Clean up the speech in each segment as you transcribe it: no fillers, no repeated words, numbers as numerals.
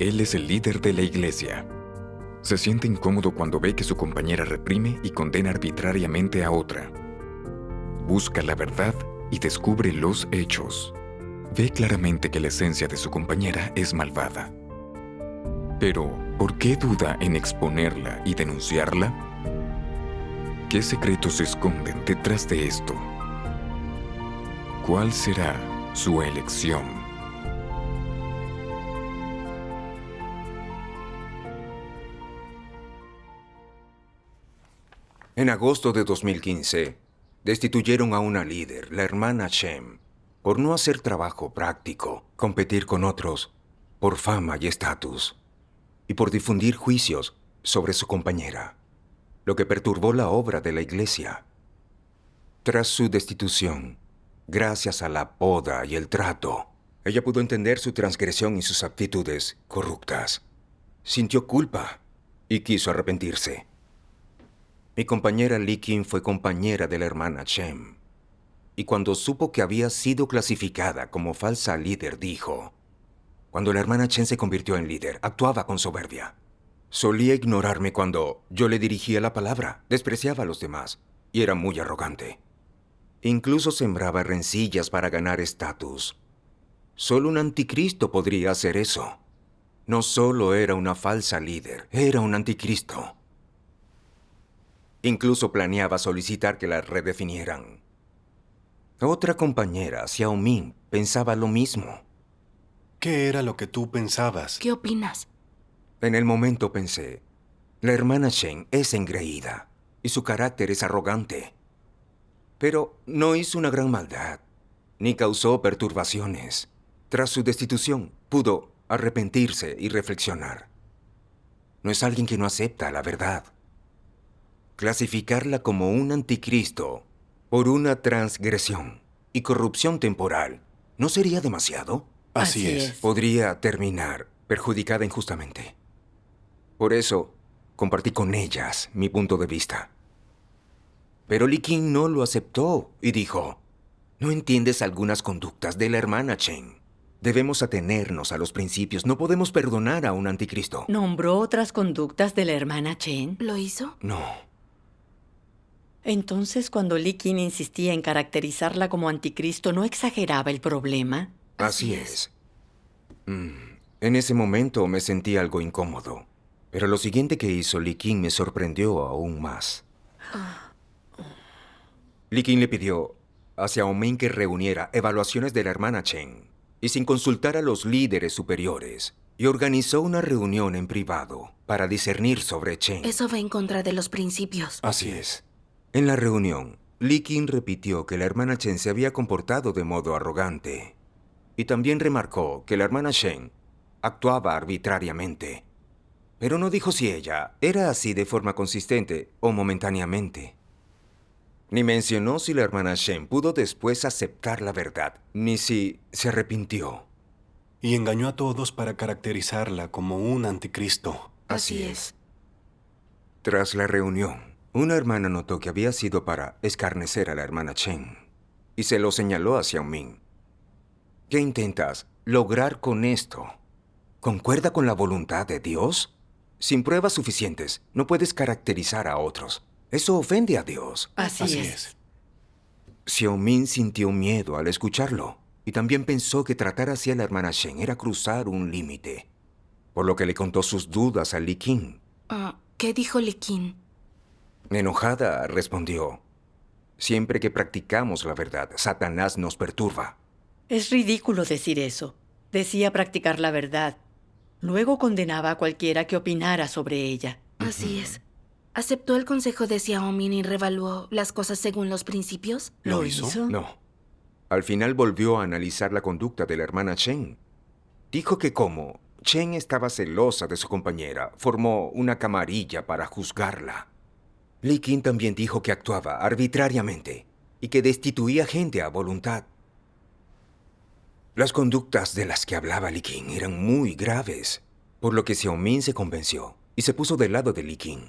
Él es el líder de la iglesia. Se siente incómodo cuando ve que su compañera reprime y condena arbitrariamente a otra. Busca la verdad y descubre los hechos. Ve claramente que la esencia de su compañera es malvada. Pero, ¿por qué duda en exponerla y denunciarla? ¿Qué secretos se esconden detrás de esto? ¿Cuál será su elección? En agosto de 2015, destituyeron a una líder, la hermana Shem, por no hacer trabajo práctico, competir con otros, por fama y estatus, y por difundir juicios sobre su compañera, lo que perturbó la obra de la iglesia. Tras su destitución, gracias a la poda y el trato, ella pudo entender su transgresión y sus actitudes corruptas. Sintió culpa y quiso arrepentirse. Mi compañera Lee Kim fue compañera de la hermana Shem. Y cuando supo que había sido clasificada como falsa líder, dijo: cuando la hermana Shem se convirtió en líder, actuaba con soberbia. Solía ignorarme cuando yo le dirigía la palabra, despreciaba a los demás y era muy arrogante. Incluso sembraba rencillas para ganar estatus. Solo un anticristo podría hacer eso. No solo era una falsa líder, era un anticristo. Incluso planeaba solicitar que la redefinieran. Otra compañera, Xiao Ming, pensaba lo mismo. ¿Qué era lo que tú pensabas? ¿Qué opinas? En el momento pensé, la hermana Shen es engreída y su carácter es arrogante. Pero no hizo una gran maldad, ni causó perturbaciones. Tras su destitución, pudo arrepentirse y reflexionar. No es alguien que no acepta la verdad. Clasificarla como un anticristo por una transgresión y corrupción temporal, ¿no sería demasiado? Así es. Podría terminar perjudicada injustamente. Por eso, compartí con ellas mi punto de vista. Pero Lee Kim no lo aceptó y dijo: ¿no entiendes algunas conductas de la hermana Chen? Debemos atenernos a los principios. No podemos perdonar a un anticristo. ¿Nombró otras conductas de la hermana Chen? ¿Lo hizo? No. Entonces, cuando Lee Kim insistía en caracterizarla como anticristo, ¿no exageraba el problema? Así es. En ese momento me sentí algo incómodo. Pero lo siguiente que hizo Lee Kim me sorprendió aún más. Lee Kim le pidió a Xiao Ming que reuniera evaluaciones de la hermana Chen y sin consultar a los líderes superiores, y organizó una reunión en privado para discernir sobre Chen. Eso va en contra de los principios. Así es. En la reunión, Lee Kim repitió que la hermana Chen se había comportado de modo arrogante y también remarcó que la hermana Shen actuaba arbitrariamente. Pero no dijo si ella era así de forma consistente o momentáneamente. Ni mencionó si la hermana Shen pudo después aceptar la verdad, ni si se arrepintió. Y engañó a todos para caracterizarla como un anticristo. Así es. Tras la reunión, una hermana notó que había sido para escarnecer a la hermana Chen y se lo señaló a Xiao Ming. ¿Qué intentas lograr con esto? ¿Concuerda con la voluntad de Dios? Sin pruebas suficientes, no puedes caracterizar a otros. Eso ofende a Dios. Así es. Xiao Ming sintió miedo al escucharlo y también pensó que tratar así a la hermana Shen era cruzar un límite, por lo que le contó sus dudas a Lee Kim. ¿Qué dijo Lee Kim? Enojada, respondió: siempre que practicamos la verdad, Satanás nos perturba. Es ridículo decir eso. Decía practicar la verdad. Luego condenaba a cualquiera que opinara sobre ella. Así es. ¿Aceptó el consejo de Xiao Ming y revaluó las cosas según los principios? ¿Lo hizo? No. Al final volvió a analizar la conducta de la hermana Chen. Dijo que como Chen estaba celosa de su compañera, formó una camarilla para juzgarla. Lee Kim también dijo que actuaba arbitrariamente y que destituía gente a voluntad. Las conductas de las que hablaba Lee Kim eran muy graves, por lo que Xiao Ming se convenció y se puso del lado de Lee Kim.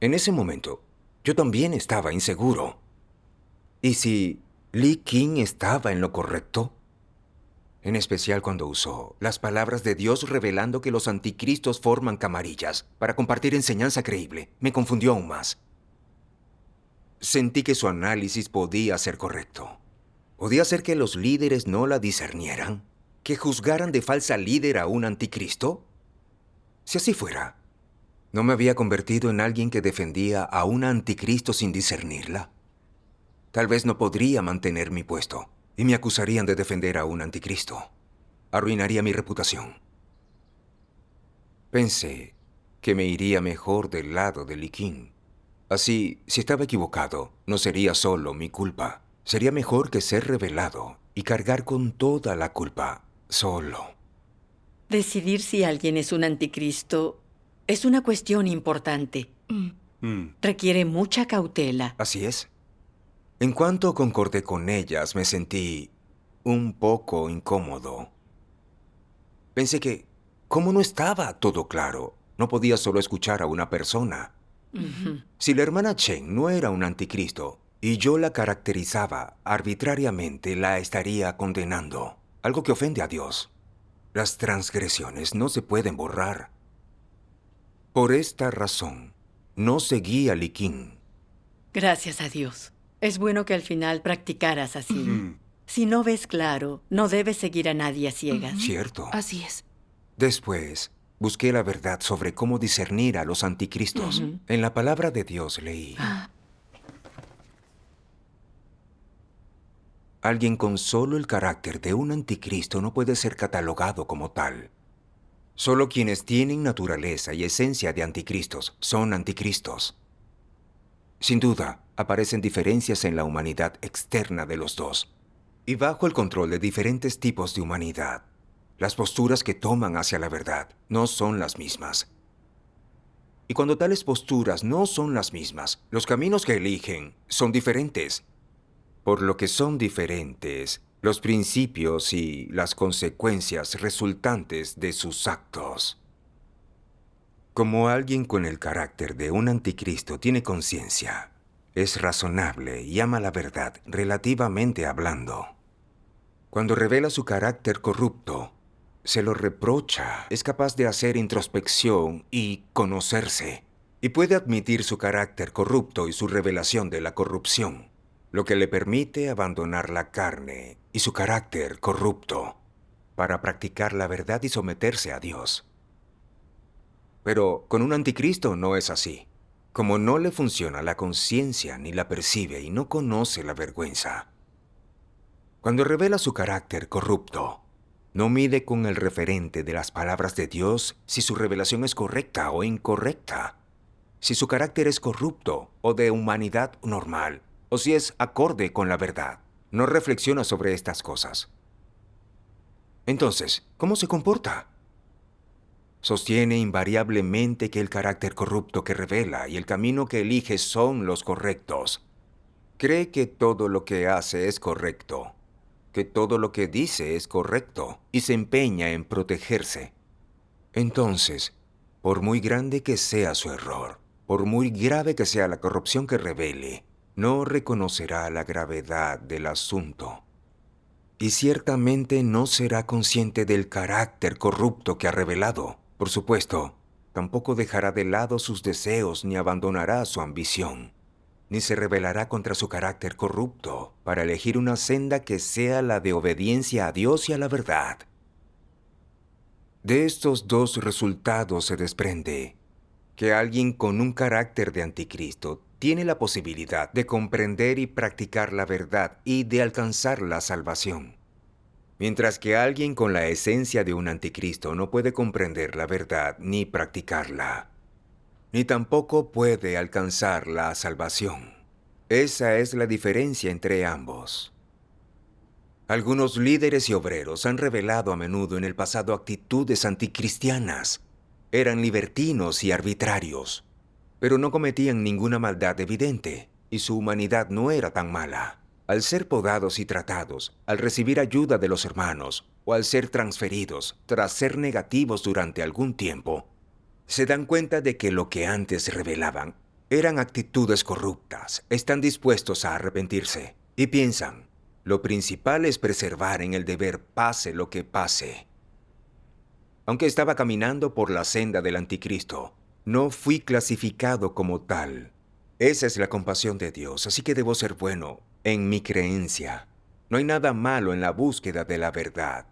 En ese momento, yo también estaba inseguro. ¿Y si Lee Kim estaba en lo correcto? En especial cuando usó las palabras de Dios revelando que los anticristos forman camarillas para compartir enseñanza creíble. Me confundió aún más. Sentí que su análisis podía ser correcto. Podía ser que los líderes no la discernieran, que juzgaran de falsa líder a un anticristo. Si así fuera, ¿no me había convertido en alguien que defendía a un anticristo sin discernirla? Tal vez no podría mantener mi puesto y me acusarían de defender a un anticristo. Arruinaría mi reputación. Pensé que me iría mejor del lado de Liquín. Así, si estaba equivocado, no sería solo mi culpa. Sería mejor que ser revelado y cargar con toda la culpa solo. Decidir si alguien es un anticristo es una cuestión importante. Requiere mucha cautela. Así es. En cuanto concordé con ellas, me sentí un poco incómodo. Pensé que, como no estaba todo claro, no podía solo escuchar a una persona. Si la hermana Chen no era un anticristo y yo la caracterizaba arbitrariamente, la estaría condenando, algo que ofende a Dios. Las transgresiones no se pueden borrar. Por esta razón, no seguí a Liquín. Gracias a Dios. Es bueno que al final practicaras así. Si no ves claro, no debes seguir a nadie a ciegas. Cierto. Así es. Después, busqué la verdad sobre cómo discernir a los anticristos. En la palabra de Dios leí: alguien con solo el carácter de un anticristo no puede ser catalogado como tal. Solo quienes tienen naturaleza y esencia de anticristos son anticristos. Sin duda, aparecen diferencias en la humanidad externa de los dos, y bajo el control de diferentes tipos de humanidad, las posturas que toman hacia la verdad no son las mismas. Y cuando tales posturas no son las mismas, los caminos que eligen son diferentes. Por lo que son diferentes los principios y las consecuencias resultantes de sus actos. Como alguien con el carácter de un anticristo tiene conciencia, es razonable y ama la verdad relativamente hablando. Cuando revela su carácter corrupto, se lo reprocha, es capaz de hacer introspección y conocerse, y puede admitir su carácter corrupto y su revelación de la corrupción, lo que le permite abandonar la carne y su carácter corrupto para practicar la verdad y someterse a Dios. Pero con un anticristo no es así. Como no le funciona la conciencia ni la percibe y no conoce la vergüenza. Cuando revela su carácter corrupto, no mide con el referente de las palabras de Dios si su revelación es correcta o incorrecta, si su carácter es corrupto o de humanidad normal, o si es acorde con la verdad. No reflexiona sobre estas cosas. Entonces, ¿cómo se comporta? Sostiene invariablemente que el carácter corrupto que revela y el camino que elige son los correctos. Cree que todo lo que hace es correcto, que todo lo que dice es correcto y se empeña en protegerse. Entonces, por muy grande que sea su error, por muy grave que sea la corrupción que revele, no reconocerá la gravedad del asunto. Y ciertamente no será consciente del carácter corrupto que ha revelado. Por supuesto, tampoco dejará de lado sus deseos ni abandonará su ambición, ni se rebelará contra su carácter corrupto para elegir una senda que sea la de obediencia a Dios y a la verdad. De estos dos resultados se desprende que alguien con un carácter de anticristo tiene la posibilidad de comprender y practicar la verdad y de alcanzar la salvación. Mientras que alguien con la esencia de un anticristo no puede comprender la verdad ni practicarla, ni tampoco puede alcanzar la salvación. Esa es la diferencia entre ambos. Algunos líderes y obreros han revelado a menudo en el pasado actitudes anticristianas. Eran libertinos y arbitrarios, pero no cometían ninguna maldad evidente, y su humanidad no era tan mala. Al ser podados y tratados, al recibir ayuda de los hermanos, o al ser transferidos tras ser negativos durante algún tiempo, se dan cuenta de que lo que antes revelaban eran actitudes corruptas, están dispuestos a arrepentirse y piensan, Lo principal es perseverar en el deber, pase lo que pase. Aunque estaba caminando por la senda del anticristo, no fui clasificado como tal. Esa es la compasión de Dios, así que debo ser bueno en mi creencia. No hay nada malo en la búsqueda de la verdad.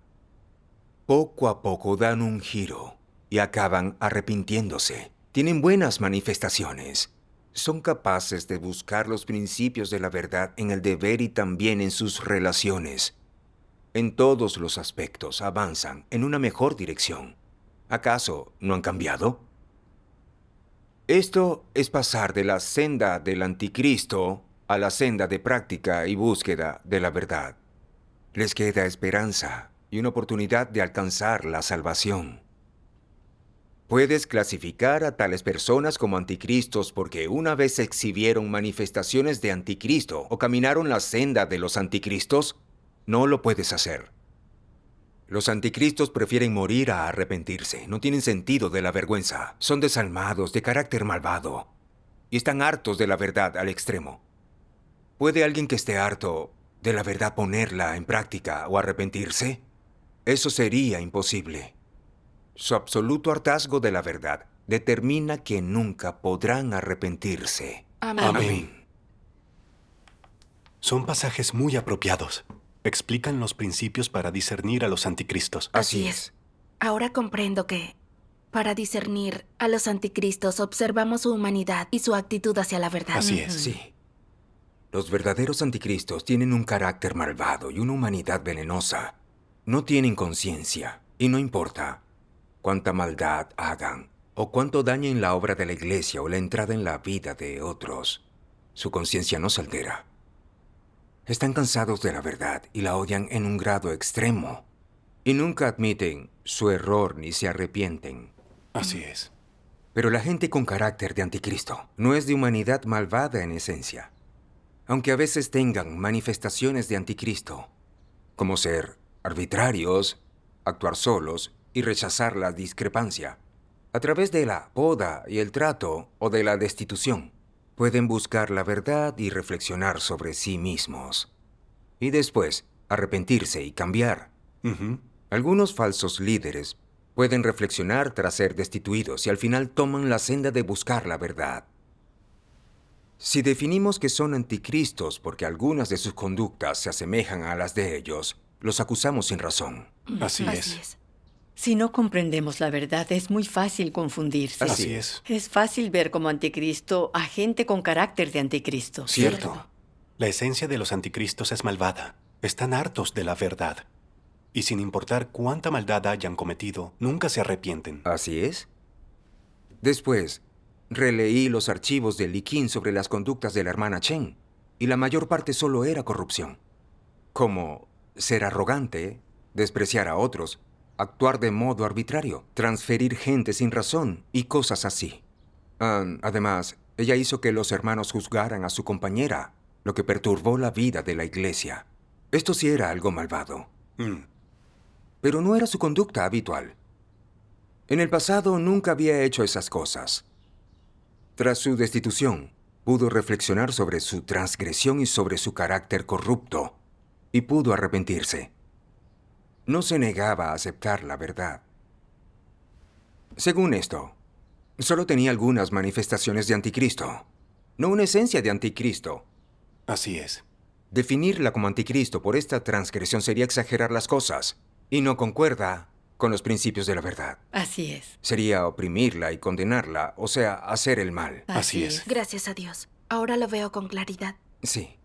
Poco a poco dan un giro y acaban arrepintiéndose. Tienen buenas manifestaciones. Son capaces de buscar los principios de la verdad en el deber y también en sus relaciones. En todos los aspectos avanzan en una mejor dirección. ¿Acaso no han cambiado? Esto es pasar de la senda del anticristo a la senda de práctica y búsqueda de la verdad. Les queda esperanza y una oportunidad de alcanzar la salvación. Puedes clasificar a tales personas como anticristos porque una vez exhibieron manifestaciones de anticristo o caminaron la senda de los anticristos. No lo puedes hacer. Los anticristos prefieren morir a arrepentirse. No tienen sentido de la vergüenza. Son desalmados, de carácter malvado. Y están hartos de la verdad al extremo. ¿Puede alguien que esté harto de la verdad ponerla en práctica o arrepentirse? Eso sería imposible. Su absoluto hartazgo de la verdad determina que nunca podrán arrepentirse. Amén. Amén. Son pasajes muy apropiados. Explican los principios para discernir a los anticristos. Así es. Ahora comprendo que, para discernir a los anticristos, observamos su humanidad y su actitud hacia la verdad. Así es. Sí. Los verdaderos anticristos tienen un carácter malvado y una humanidad venenosa. No tienen conciencia y no importa cuánta maldad hagan o cuánto dañen la obra de la iglesia o la entrada en la vida de otros. Su conciencia no se altera. Están cansados de la verdad y la odian en un grado extremo. Y nunca admiten su error ni se arrepienten. Así es. Pero la gente con carácter de anticristo no es de humanidad malvada en esencia. Aunque a veces tengan manifestaciones de anticristo, como ser arbitrarios, actuar solos y rechazar la discrepancia. A través de la poda y el trato o de la destitución, pueden buscar la verdad y reflexionar sobre sí mismos. Y después, arrepentirse y cambiar. Ujú. Algunos falsos líderes pueden reflexionar tras ser destituidos y al final toman la senda de buscar la verdad. Si definimos que son anticristos porque algunas de sus conductas se asemejan a las de ellos, los acusamos sin razón. Así es. Si no comprendemos la verdad, es muy fácil confundirse. Así es. Es fácil ver como anticristo a gente con carácter de anticristo. Cierto. La esencia de los anticristos es malvada. Están hartos de la verdad. Y sin importar cuánta maldad hayan cometido, nunca se arrepienten. ¿Así es? Después, releí los archivos de Lee King sobre las conductas de la hermana Chen, y la mayor parte solo era corrupción. Como ser arrogante, despreciar a otros, actuar de modo arbitrario, transferir gente sin razón y cosas así. Además, ella hizo que los hermanos juzgaran a su compañera, lo que perturbó la vida de la iglesia. Esto sí era algo malvado. Pero no era su conducta habitual. En el pasado nunca había hecho esas cosas. Tras su destitución, pudo reflexionar sobre su transgresión y sobre su carácter corrupto, y pudo arrepentirse. No se negaba a aceptar la verdad. Según esto, solo tenía algunas manifestaciones de anticristo, no una esencia de anticristo. Así es. Definirla como anticristo por esta transgresión sería exagerar las cosas, y no concuerda con los principios de la verdad. Así es. Sería oprimirla y condenarla, o sea, hacer el mal. Así es. Gracias a Dios. Ahora lo veo con claridad. Sí.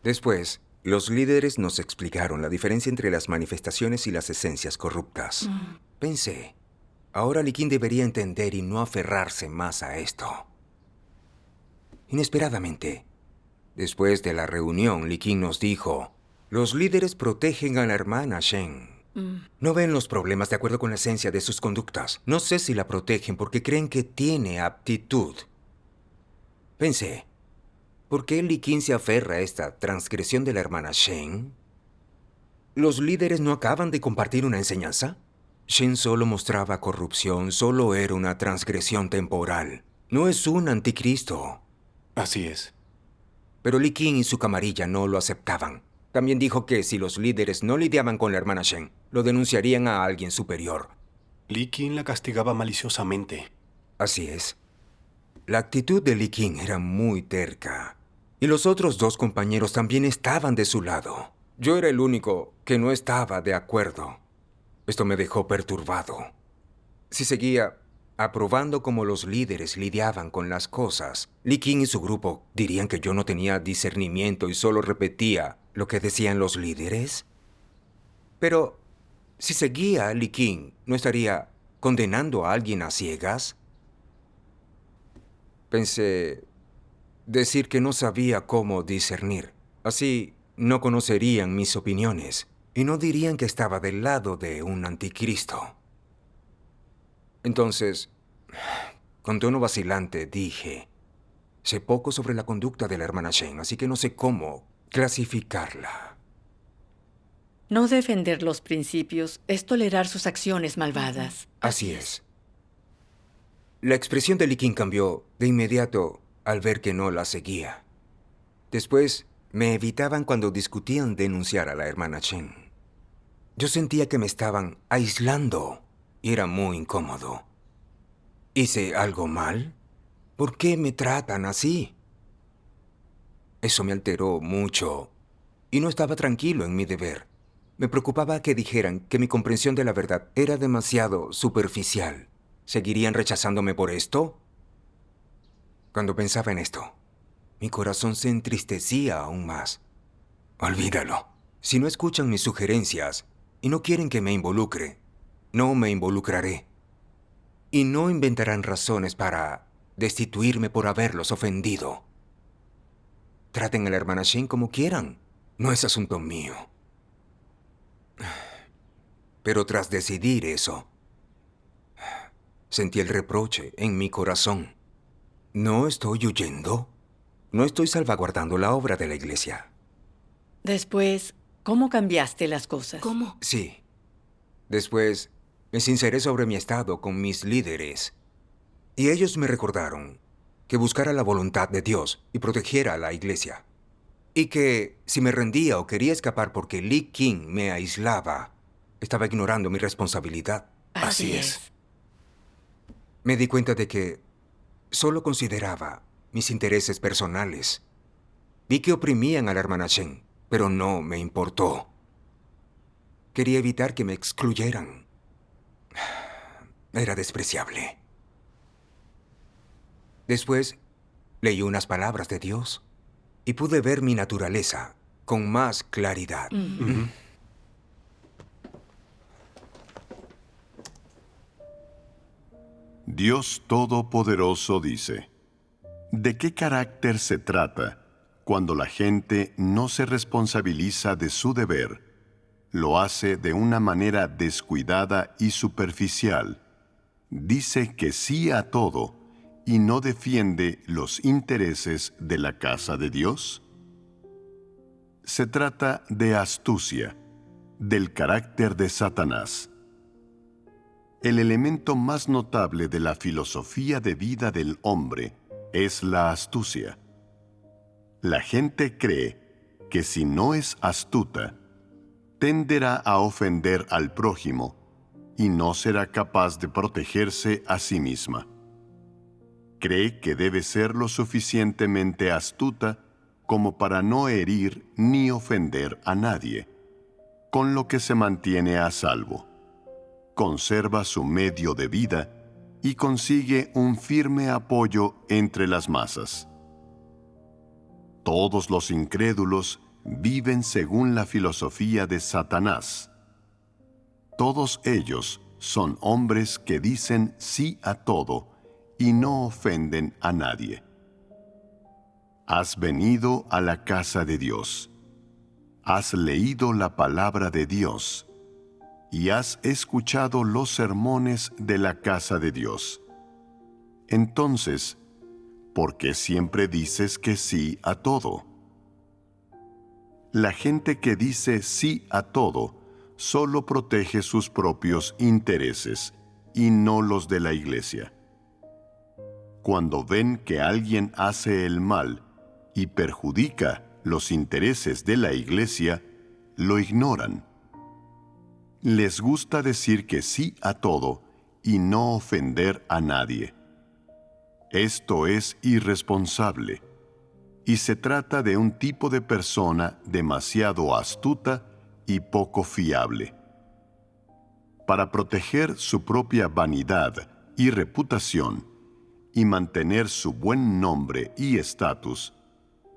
Después, los líderes nos explicaron la diferencia entre las manifestaciones y las esencias corruptas. Pensé, ahora Lee King debería entender y no aferrarse más a esto. Inesperadamente, después de la reunión, Lee King nos dijo, los líderes protegen a la hermana Shen. No ven los problemas de acuerdo con la esencia de sus conductas. No sé si la protegen porque creen que tiene aptitud. Pensé, ¿por qué Lee King se aferra a esta transgresión de la hermana Shen? ¿Los líderes no acaban de compartir una enseñanza? Shen solo mostraba corrupción, solo era una transgresión temporal. No es un anticristo. Así es. Pero Lee King y su camarilla no lo aceptaban. También dijo que si los líderes no lidiaban con la hermana Shen, lo denunciarían a alguien superior. Li Qin la castigaba maliciosamente. Así es. La actitud de Li Qin era muy terca. Y los otros 2 compañeros también estaban de su lado. Yo era el único que no estaba de acuerdo. Esto me dejó perturbado. Si seguía aprobando cómo los líderes lidiaban con las cosas, Li Qin y su grupo dirían que yo no tenía discernimiento y solo repetía lo que decían los líderes. Pero si seguía a Li Qin, ¿no estaría condenando a alguien a ciegas? Pensé decir que no sabía cómo discernir. Así no conocerían mis opiniones y no dirían que estaba del lado de un anticristo. Entonces, con tono vacilante, dije, sé poco sobre la conducta de la hermana Shen, así que no sé cómo clasificarla. No defender los principios es tolerar sus acciones malvadas. Así es. La expresión de Li Qin cambió de inmediato al ver que no la seguía. Después, me evitaban cuando discutían denunciar a la hermana Shen. Yo sentía que me estaban aislando y era muy incómodo. ¿Hice algo mal? ¿Por qué me tratan así? Eso me alteró mucho y no estaba tranquilo en mi deber. Me preocupaba que dijeran que mi comprensión de la verdad era demasiado superficial. ¿Seguirían rechazándome por esto? Cuando pensaba en esto, mi corazón se entristecía aún más. Olvídalo. Si no escuchan mis sugerencias y no quieren que me involucre, no me involucraré. Y no inventarán razones para destituirme por haberlos ofendido. Traten a la hermana Shen como quieran. No es asunto mío. Pero tras decidir eso, sentí el reproche en mi corazón. No estoy huyendo. No estoy salvaguardando la obra de la iglesia. Después, ¿cómo cambiaste las cosas? ¿Cómo? Sí. Después, me sinceré sobre mi estado con mis líderes. Y ellos me recordaron que buscara la voluntad de Dios y protegiera a la iglesia. Y que si me rendía o quería escapar porque Li Qin me aislaba, estaba ignorando mi responsabilidad. Así es. Me di cuenta de que solo consideraba mis intereses personales. Vi que oprimían a la hermana Shen, pero no me importó. Quería evitar que me excluyeran. Era despreciable. Después, leí unas palabras de Dios y pude ver mi naturaleza con más claridad. Dios Todopoderoso dice, ¿de qué carácter se trata cuando la gente no se responsabiliza de su deber? Lo hace de una manera descuidada y superficial. Dice que sí a todo y no defiende los intereses de la casa de Dios. Se trata de astucia, del carácter de Satanás. El elemento más notable de la filosofía de vida del hombre es la astucia. La gente cree que si no es astuta, tenderá a ofender al prójimo y no será capaz de protegerse a sí misma. Cree que debe ser lo suficientemente astuta como para no herir ni ofender a nadie, con lo que se mantiene a salvo. Conserva su medio de vida y consigue un firme apoyo entre las masas. Todos los incrédulos viven según la filosofía de Satanás. Todos ellos son hombres que dicen sí a todo y no ofenden a nadie. Has venido a la casa de Dios. Has leído la palabra de Dios y has escuchado los sermones de la casa de Dios. Entonces, ¿por qué siempre dices que sí a todo? La gente que dice sí a todo solo protege sus propios intereses y no los de la iglesia. Cuando ven que alguien hace el mal y perjudica los intereses de la iglesia, lo ignoran. Les gusta decir que sí a todo y no ofender a nadie. Esto es irresponsable, y se trata de un tipo de persona demasiado astuta y poco fiable. Para proteger su propia vanidad y reputación y mantener su buen nombre y estatus,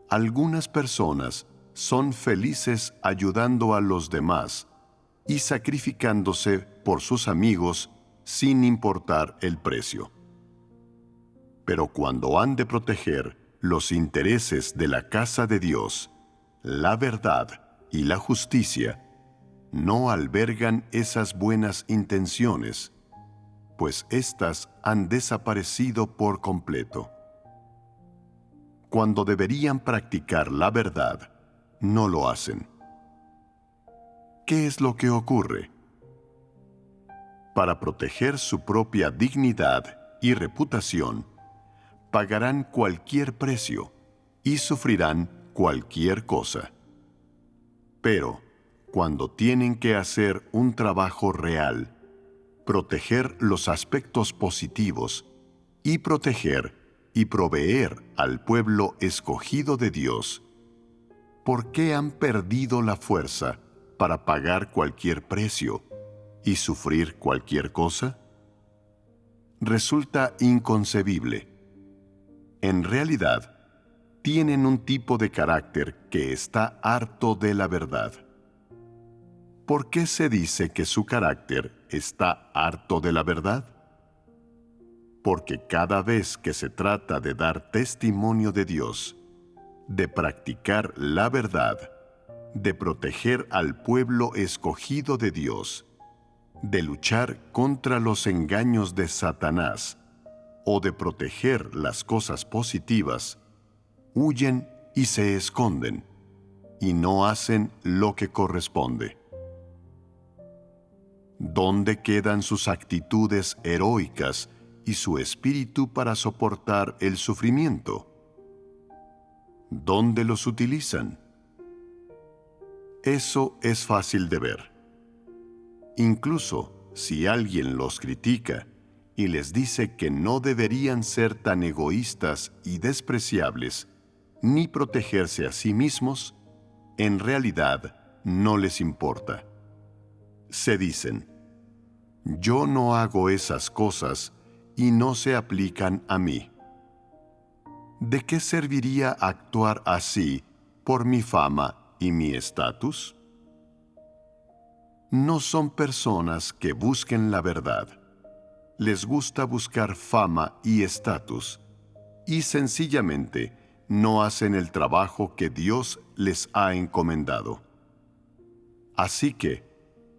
algunas personas son felices ayudando a los demás y sacrificándose por sus amigos sin importar el precio. Pero cuando han de proteger los intereses de la casa de Dios, la verdad y la justicia, no albergan esas buenas intenciones, pues éstas han desaparecido por completo. Cuando deberían practicar la verdad, no lo hacen. ¿Qué es lo que ocurre? Para proteger su propia dignidad y reputación, pagarán cualquier precio y sufrirán cualquier cosa. Pero, cuando tienen que hacer un trabajo real, proteger los aspectos positivos y proteger y proveer al pueblo escogido de Dios, ¿por qué han perdido la fuerza para pagar cualquier precio y sufrir cualquier cosa? Resulta inconcebible. En realidad, tienen un tipo de carácter que está harto de la verdad. ¿Por qué se dice que su carácter está harto de la verdad? Porque cada vez que se trata de dar testimonio de Dios, de practicar la verdad, de proteger al pueblo escogido de Dios, de luchar contra los engaños de Satanás o de proteger las cosas positivas, huyen y se esconden y no hacen lo que corresponde. ¿Dónde quedan sus actitudes heroicas y su espíritu para soportar el sufrimiento? ¿Dónde los utilizan? Eso es fácil de ver. Incluso si alguien los critica y les dice que no deberían ser tan egoístas y despreciables, ni protegerse a sí mismos, en realidad no les importa. Se dicen, yo no hago esas cosas y no se aplican a mí. ¿De qué serviría actuar así por mi fama y mi estatus? No son personas que busquen la verdad. Les gusta buscar fama y estatus, y sencillamente no hacen el trabajo que Dios les ha encomendado. Así que,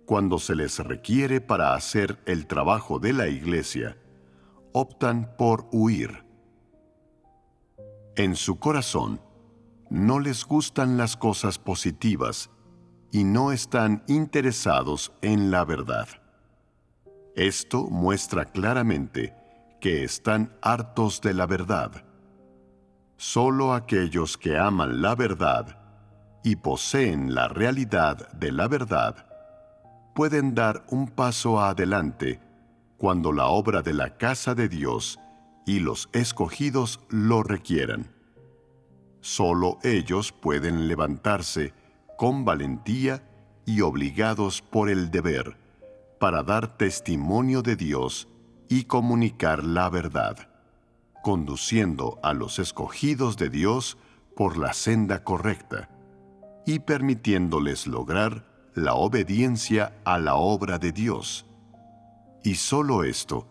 cuando se les requiere para hacer el trabajo de la iglesia, optan por huir. En su corazón, no les gustan las cosas positivas y no están interesados en la verdad. Esto muestra claramente que están hartos de la verdad. Solo aquellos que aman la verdad y poseen la realidad de la verdad pueden dar un paso adelante cuando la obra de la casa de Dios y los escogidos lo requieran. Solo ellos pueden levantarse con valentía y obligados por el deber para dar testimonio de Dios y comunicar la verdad, conduciendo a los escogidos de Dios por la senda correcta y permitiéndoles lograr la obediencia a la obra de Dios. Y solo esto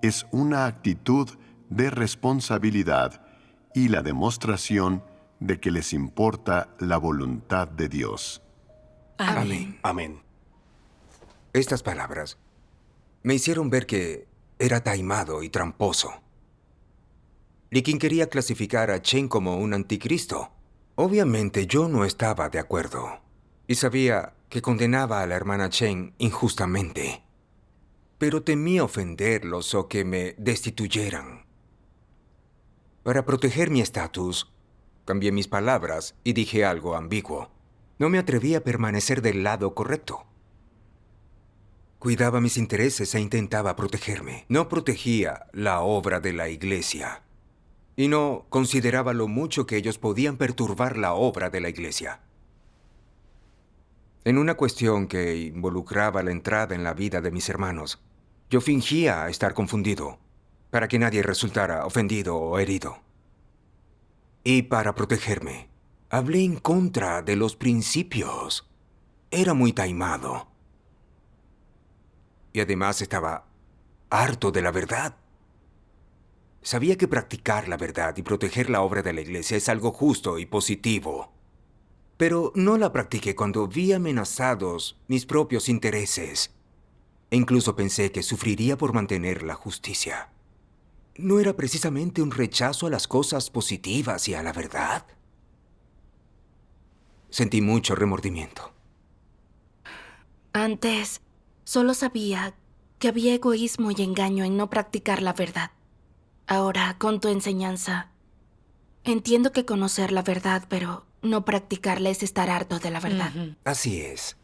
es una actitud de responsabilidad y la demostración de que les importa la voluntad de Dios. Amén. Amén. Estas palabras me hicieron ver que era taimado y tramposo. Likin quería clasificar a Chen como un anticristo. Obviamente yo no estaba de acuerdo y sabía que condenaba a la hermana Chen injustamente. Pero temía ofenderlos o que me destituyeran. Para proteger mi estatus, cambié mis palabras y dije algo ambiguo. No me atreví a permanecer del lado correcto. Cuidaba mis intereses e intentaba protegerme. No protegía la obra de la iglesia. Y no consideraba lo mucho que ellos podían perturbar la obra de la iglesia. En una cuestión que involucraba la entrada en la vida de mis hermanos, yo fingía estar confundido para que nadie resultara ofendido o herido. Y para protegerme, hablé en contra de los principios. Era muy taimado. Y además estaba harto de la verdad. Sabía que practicar la verdad y proteger la obra de la iglesia es algo justo y positivo. Pero no la practiqué cuando vi amenazados mis propios intereses. E incluso pensé que sufriría por mantener la justicia. ¿No era precisamente un rechazo a las cosas positivas y a la verdad? Sentí mucho remordimiento. Antes, solo sabía que había egoísmo y engaño en no practicar la verdad. Ahora, con tu enseñanza, entiendo que conocer la verdad, pero no practicarla es estar harto de la verdad. Así es.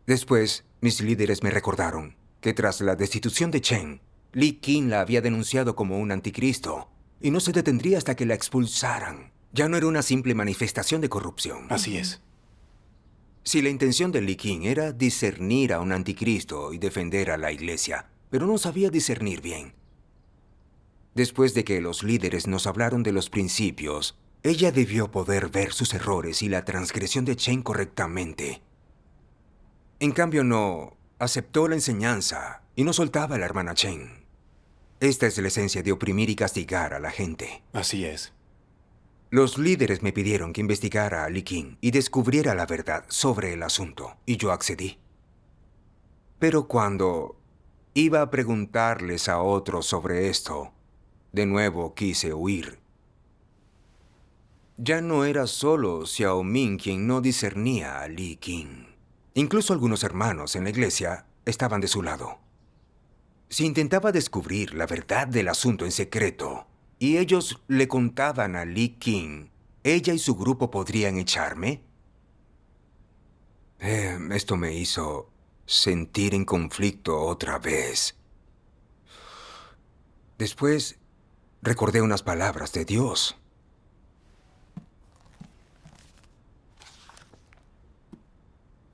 Después, mis líderes me recordaron que tras la destitución de Chen, Li Qing la había denunciado como un anticristo y no se detendría hasta que la expulsaran. Ya no era una simple manifestación de corrupción. Así es. Si la intención de Li Qing era discernir a un anticristo y defender a la iglesia, pero no sabía discernir bien. Después de que los líderes nos hablaron de los principios, ella debió poder ver sus errores y la transgresión de Chen correctamente. En cambio, no aceptó la enseñanza y no soltaba a la hermana Chen. Esta es la esencia de oprimir y castigar a la gente. Así es. Los líderes me pidieron que investigara a Li Qing y descubriera la verdad sobre el asunto, y yo accedí. Pero cuando iba a preguntarles a otros sobre esto, de nuevo quise huir. Ya no era solo Xiao Ming quien no discernía a Li Qing. Incluso algunos hermanos en la iglesia estaban de su lado. Si intentaba descubrir la verdad del asunto en secreto, y ellos le contaban a Li Qing, ¿ella y su grupo podrían echarme? Esto me hizo sentir en conflicto otra vez. Después, recordé unas palabras de Dios.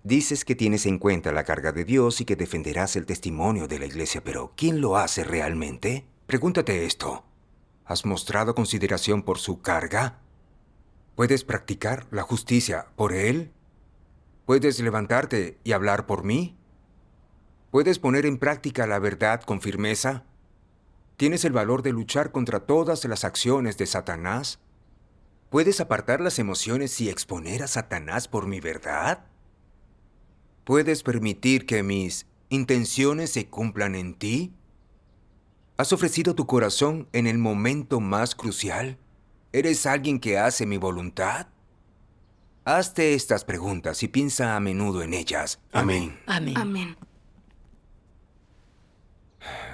Dices que tienes en cuenta la carga de Dios y que defenderás el testimonio de la iglesia, pero ¿quién lo hace realmente? Pregúntate esto. ¿Has mostrado consideración por su carga? ¿Puedes practicar la justicia por él? ¿Puedes levantarte y hablar por mí? ¿Puedes poner en práctica la verdad con firmeza? ¿Tienes el valor de luchar contra todas las acciones de Satanás? ¿Puedes apartar las emociones y exponer a Satanás por mi verdad? ¿Puedes permitir que mis intenciones se cumplan en ti? ¿Has ofrecido tu corazón en el momento más crucial? ¿Eres alguien que hace mi voluntad? Hazte estas preguntas y piensa a menudo en ellas. Amén. Amén. Amén.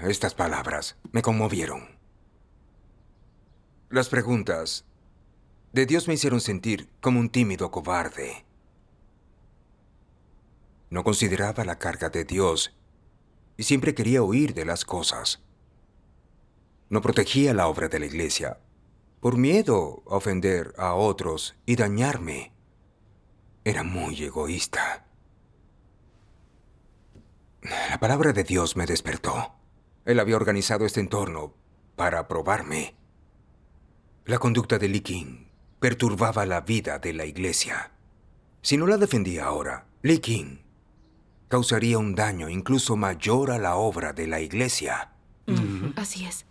Estas palabras me conmovieron. Las preguntas de Dios me hicieron sentir como un tímido cobarde. No consideraba la carga de Dios y siempre quería huir de las cosas. No protegía la obra de la iglesia por miedo a ofender a otros y dañarme. Era muy egoísta. La palabra de Dios me despertó. Él había organizado este entorno para probarme. La conducta de Li Qing perturbaba la vida de la iglesia. Si no la defendía ahora, Li Qing causaría un daño incluso mayor a la obra de la iglesia. Así es.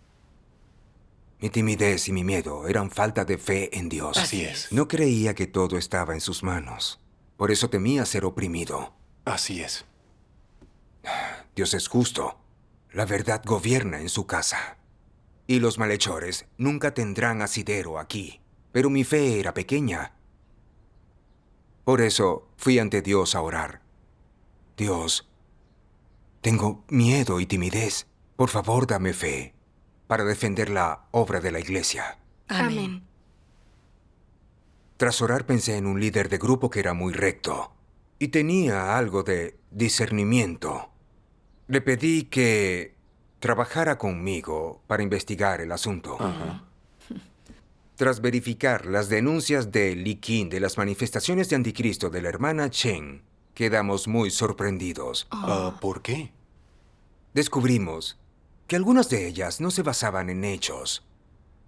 Mi timidez y mi miedo eran falta de fe en Dios. Así es. No creía que todo estaba en sus manos. Por eso temía ser oprimido. Así es. Dios es justo. La verdad gobierna en su casa. Y los malhechores nunca tendrán asidero aquí. Pero mi fe era pequeña. Por eso fui ante Dios a orar. Dios, tengo miedo y timidez. Por favor, dame fe para defender la obra de la iglesia. Amén. Tras orar pensé en un líder de grupo que era muy recto y tenía algo de discernimiento. Le pedí que trabajara conmigo para investigar el asunto. Tras verificar las denuncias de Lee King de las manifestaciones de anticristo de la hermana Chen, quedamos muy sorprendidos. ¿Por qué? Descubrimos que algunas de ellas no se basaban en hechos.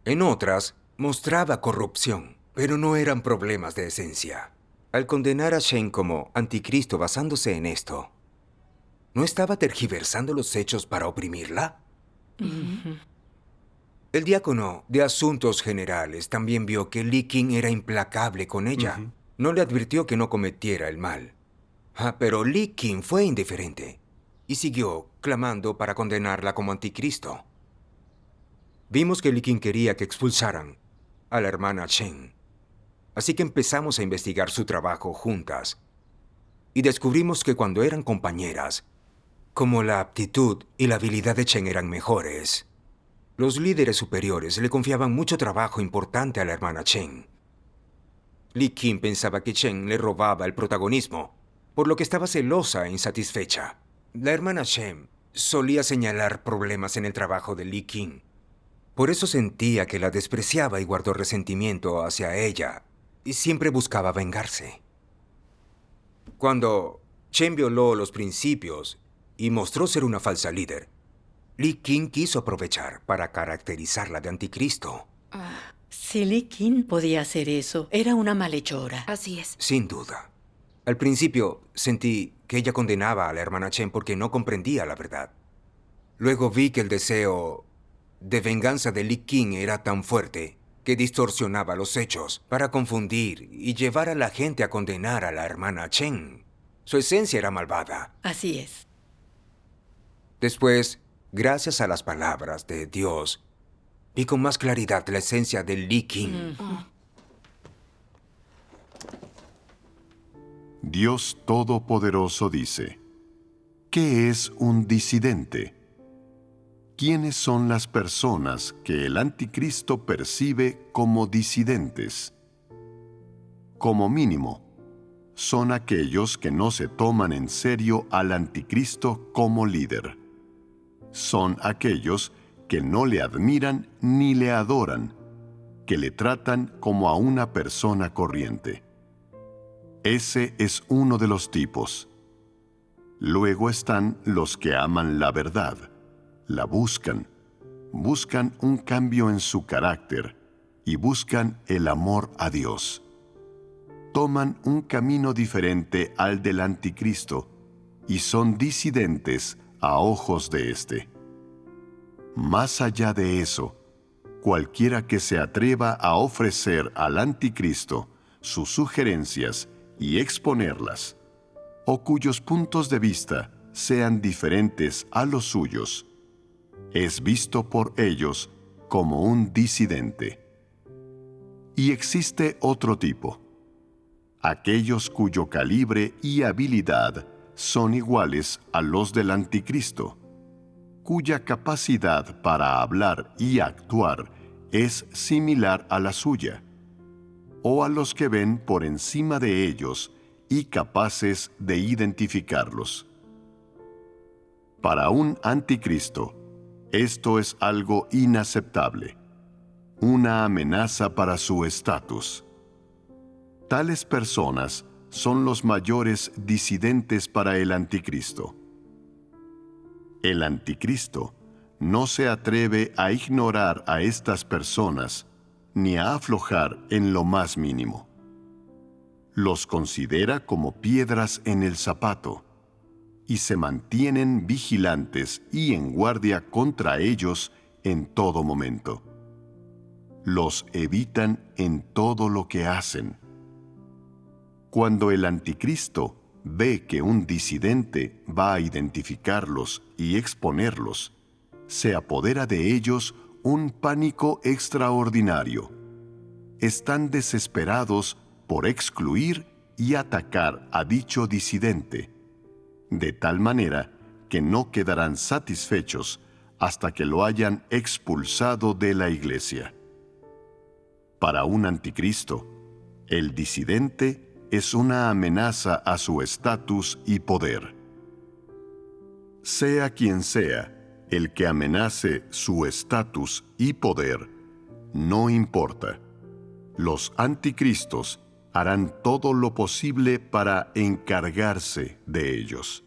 En otras, mostraba corrupción, pero no eran problemas de esencia. Al condenar a Chen como anticristo basándose en esto, ¿no estaba tergiversando los hechos para oprimirla? El diácono de Asuntos Generales también vio que Lee King era implacable con ella. No le advirtió que no cometiera el mal. Pero Lee King fue indiferente y siguió clamando para condenarla como anticristo. Vimos que Lee King quería que expulsaran a la hermana Chen. Así que empezamos a investigar su trabajo juntas. Y descubrimos que cuando eran compañeras, como la aptitud y la habilidad de Chen eran mejores, los líderes superiores le confiaban mucho trabajo importante a la hermana Chen. Lee King pensaba que Chen le robaba el protagonismo, por lo que estaba celosa e insatisfecha. La hermana Chen solía señalar problemas en el trabajo de Lee King. Por eso sentía que la despreciaba y guardó resentimiento hacia ella, y siempre buscaba vengarse. Cuando Chen violó los principios y mostró ser una falsa líder, Lee King quiso aprovechar para caracterizarla de anticristo. Si Lee King podía hacer eso, era una malhechora. Así es. Sin duda. Al principio sentí que ella condenaba a la hermana Chen porque no comprendía la verdad. Luego vi que el deseo de venganza de Lee King era tan fuerte que distorsionaba los hechos para confundir y llevar a la gente a condenar a la hermana Chen. Su esencia era malvada. Así es. Después, gracias a las palabras de Dios, vi con más claridad la esencia de Lee King. Dios Todopoderoso dice, ¿qué es un disidente? ¿Quiénes son las personas que el anticristo percibe como disidentes? Como mínimo, son aquellos que no se toman en serio al anticristo como líder. Son aquellos que no le admiran ni le adoran, que le tratan como a una persona corriente. Ese es uno de los tipos. Luego están los que aman la verdad, la buscan un cambio en su carácter y buscan el amor a Dios. Toman un camino diferente al del anticristo y son disidentes a ojos de éste. Más allá de eso, cualquiera que se atreva a ofrecer al anticristo sus sugerencias y exponerlas, o cuyos puntos de vista sean diferentes a los suyos, es visto por ellos como un disidente. Y existe otro tipo, aquellos cuyo calibre y habilidad son iguales a los del anticristo, cuya capacidad para hablar y actuar es similar a la suya, o a los que ven por encima de ellos y capaces de identificarlos. Para un anticristo, esto es algo inaceptable, una amenaza para su estatus. Tales personas son los mayores disidentes para el anticristo. El anticristo no se atreve a ignorar a estas personas ni a aflojar en lo más mínimo. Los considera como piedras en el zapato y se mantienen vigilantes y en guardia contra ellos en todo momento. Los evitan en todo lo que hacen. Cuando el anticristo ve que un disidente va a identificarlos y exponerlos, se apodera de ellos un pánico extraordinario. Están desesperados por excluir y atacar a dicho disidente, de tal manera que no quedarán satisfechos hasta que lo hayan expulsado de la iglesia. Para un anticristo, El disidente es una amenaza a su estatus y poder. Sea quien sea el que amenace su estatus y poder, no importa. Los anticristos harán todo lo posible para encargarse de ellos.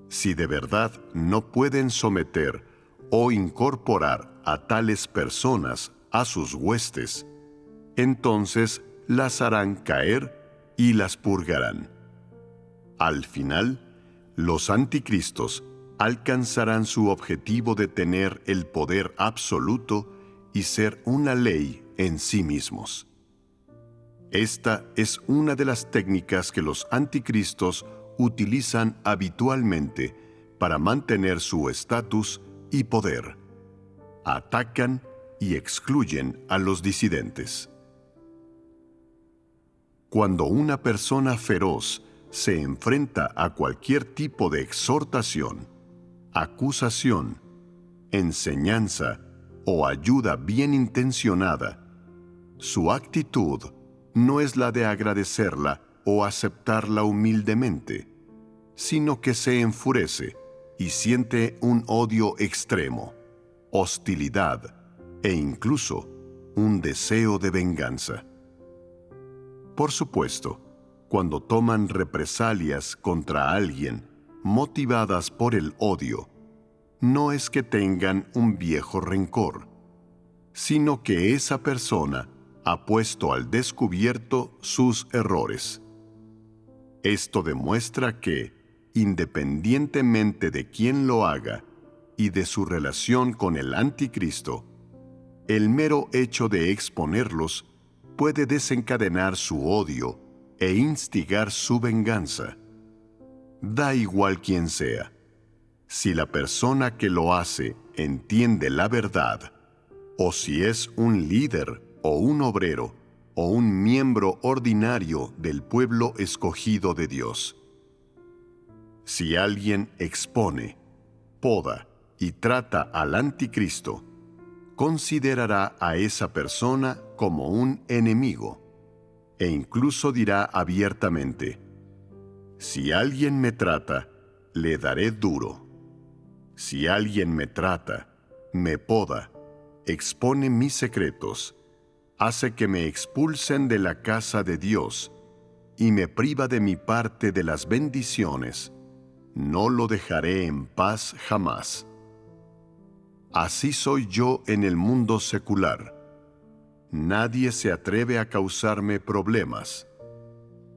Si de verdad no pueden someter o incorporar a tales personas a sus huestes, entonces las harán caer y las purgarán. Al final, los anticristos alcanzarán su objetivo de tener el poder absoluto y ser una ley en sí mismos. Esta es una de las técnicas que los anticristos utilizan habitualmente para mantener su estatus y poder. Atacan y excluyen a los disidentes. Cuando una persona feroz se enfrenta a cualquier tipo de exhortación, acusación, enseñanza o ayuda bien intencionada, su actitud no es la de agradecerla o aceptarla humildemente, sino que se enfurece y siente un odio extremo, hostilidad e incluso un deseo de venganza. Por supuesto, cuando toman represalias contra alguien motivadas por el odio, no es que tengan un viejo rencor, sino que esa persona ha puesto al descubierto sus errores. Esto demuestra que, independientemente de quién lo haga y de su relación con el anticristo, el mero hecho de exponerlos puede desencadenar su odio e instigar su venganza. Da igual quién sea. Si la persona que lo hace entiende la verdad, o si es un líder o un obrero o un miembro ordinario del pueblo escogido de Dios. Si alguien expone, poda y trata al anticristo, considerará a esa persona como un enemigo e incluso dirá abiertamente: si alguien me trata, le daré duro. Si alguien me trata, me poda, expone mis secretos, hace que me expulsen de la casa de Dios y me priva de mi parte de las bendiciones, no lo dejaré en paz jamás. Así soy yo en el mundo secular. Nadie se atreve a causarme problemas.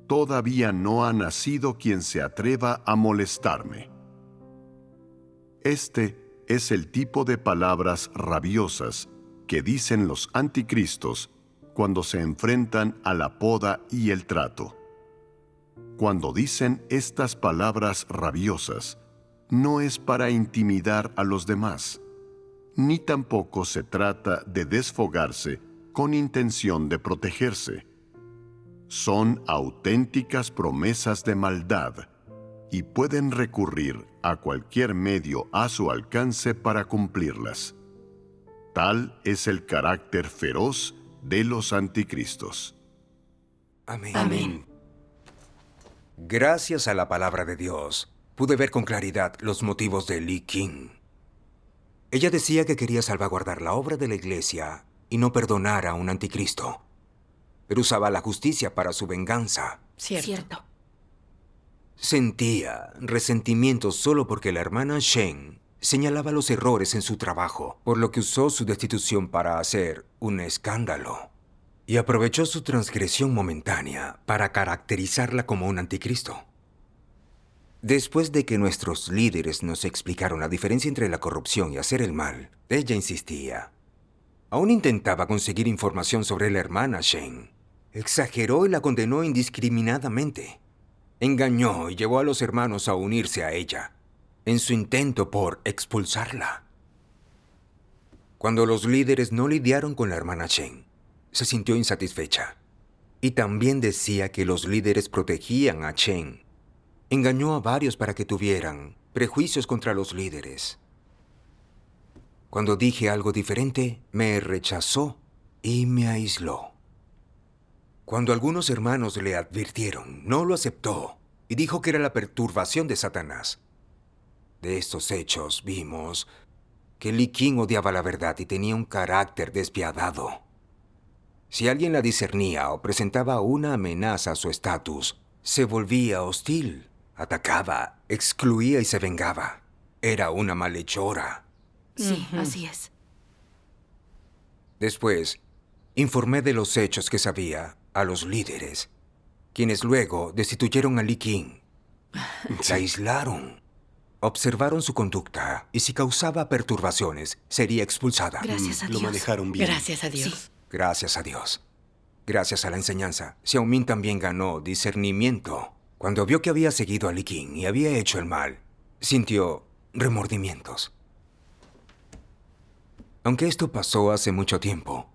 Todavía no ha nacido quien se atreva a molestarme. Este es el tipo de palabras rabiosas que dicen los anticristos cuando se enfrentan a la poda y el trato. Cuando dicen estas palabras rabiosas, no es para intimidar a los demás, ni tampoco se trata de desfogarse con intención de protegerse. Son auténticas promesas de maldad y pueden recurrir a cualquier medio a su alcance para cumplirlas. Tal es el carácter feroz de los anticristos. Amén. Amén. Gracias a la palabra de Dios, pude ver con claridad los motivos de Lee King. Ella decía que quería salvaguardar la obra de la iglesia y no perdonar a un anticristo, pero usaba la justicia para su venganza. Cierto. Sentía resentimiento solo porque la hermana Shen señalaba los errores en su trabajo, por lo que usó su destitución para hacer un escándalo. Y aprovechó su transgresión momentánea para caracterizarla como un anticristo. Después de que nuestros líderes nos explicaron la diferencia entre la corrupción y hacer el mal, ella insistía. Aún intentaba conseguir información sobre la hermana Shen. Exageró y la condenó indiscriminadamente. Engañó y llevó a los hermanos a unirse a ella, en su intento por expulsarla. Cuando los líderes no lidiaron con la hermana Shen, se sintió insatisfecha. Y también decía que los líderes protegían a Shen. Engañó a varios para que tuvieran prejuicios contra los líderes. Cuando dije algo diferente, me rechazó y me aisló. Cuando algunos hermanos le advirtieron, no lo aceptó y dijo que era la perturbación de Satanás. De estos hechos vimos que Lee King odiaba la verdad y tenía un carácter despiadado. Si alguien la discernía o presentaba una amenaza a su estatus, se volvía hostil, atacaba, excluía y se vengaba. Era una malhechora. Sí, así es. Después, informé de los hechos que sabía a los líderes, quienes luego destituyeron a Lee King. La aislaron. Observaron su conducta y si causaba perturbaciones, sería expulsada. Gracias a Dios. Lo manejaron bien. Gracias a Dios. Sí. Gracias a Dios. Gracias a la enseñanza, Xiao Min también ganó discernimiento. Cuando vio que había seguido a Lee King y había hecho el mal, sintió remordimientos. Aunque esto pasó hace mucho tiempo,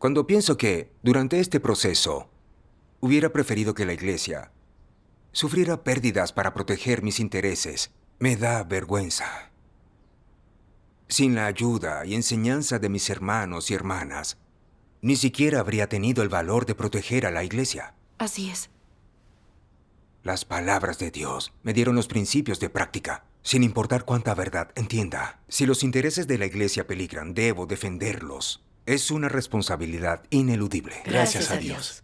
cuando pienso que, durante este proceso, hubiera preferido que la Iglesia sufriera pérdidas para proteger mis intereses, me da vergüenza. Sin la ayuda y enseñanza de mis hermanos y hermanas, ni siquiera habría tenido el valor de proteger a la Iglesia. Así es. Las palabras de Dios me dieron los principios de práctica, sin importar cuánta verdad entienda. Si los intereses de la Iglesia peligran, debo defenderlos. Es una responsabilidad ineludible. Gracias a Dios.